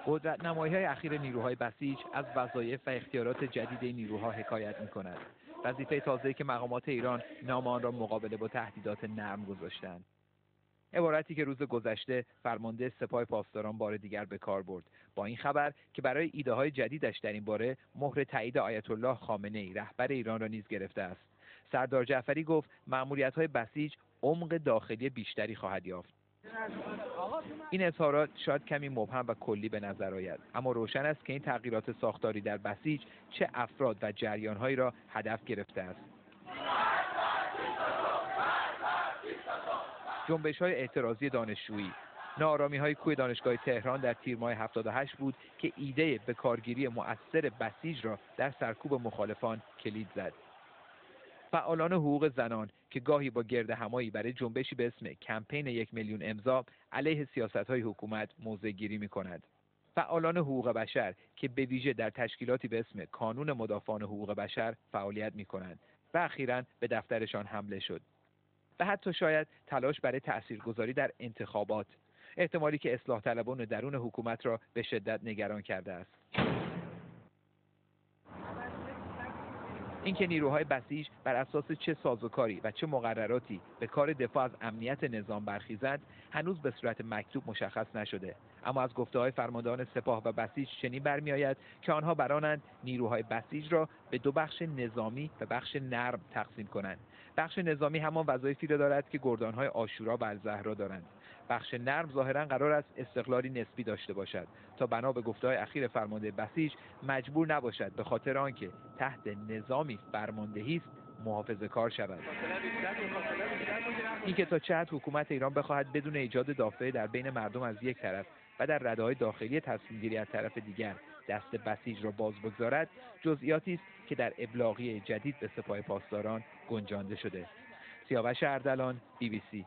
قدرت‌نمایی‌های اخیر نیروهای بسیج از وظایف و اختیارات جدید نیروها حکایت می‌کند. وظیفه تازه‌ای که مقامات ایران نام آن را مقابله با تهدیدات نرم گذاشتند. عبارتی که روز گذشته فرمانده سپاه پاسداران بار دیگر به کار برد، با این خبر که برای ایده‌های جدیدش در این باره مهر تایید آیت الله خامنه‌ای رهبر ایران را نیز گرفته است. سردار جعفری گفت مأموریت‌های بسیج عمق داخلی بیشتری خواهد یافت. این اظهارات شاید کمی مبهم و کلی به نظر آید، اما روشن است که این تغییرات ساختاری در بسیج چه افراد و جریان‌هایی را هدف گرفته است. جنبش‌های اعتراضی دانشجویی، ناآرامی‌های کوه دانشگاه تهران در تیر ماه 78 بود که ایده به کارگیری مؤثر بسیج را در سرکوب مخالفان کلید زد. فعالان حقوق زنان که گاهی با گردهمایی برای جنبشی به اسم کمپین 1 میلیون امضا علیه سیاست‌های حکومت موضع‌گیری می‌کنند. فعالان حقوق بشر که به ویژه در تشکیلاتی به اسم کانون مدافعان حقوق بشر فعالیت می‌کنند و اخیراً به دفترشان حمله شد. و حتی شاید تلاش برای تاثیرگذاری در انتخابات، احتمالی که اصلاح طلبان درون حکومت را به شدت نگران کرده است. اینکه نیروهای بسیج بر اساس چه سازوکاری و چه مقرراتی به کار دفاع از امنیت نظام برخیزند هنوز به صورت مکتوب مشخص نشده، اما از گفته‌های فرماندهان سپاه و بسیج چنین برمی‌آید که آنها برانند نیروهای بسیج را به دو بخش نظامی و بخش نرم تقسیم کنند. بخش نظامی همان وظایفی را دارد که گردان‌های عاشورا و الزهرا دارند. بخش نرم ظاهراً قرار است استقلالی نسبی داشته باشد تا بنا به گفته‌های اخیر فرمانده بسیج مجبور نباشد به خاطر آنکه تحت نظامی فرماندهی است محافظه‌کار شود. اینکه تا چه حد حکومت ایران بخواهد بدون ایجاد دافعه در بین مردم از یک طرف و در رده‌های داخلی تصمیم‌گیری از طرف دیگر دست بسیج را باز بگذارد جزئیاتی است که در ابلاغیه جدید به سپاه پاسداران گنجانده شده. سیاوش اردلان، BBC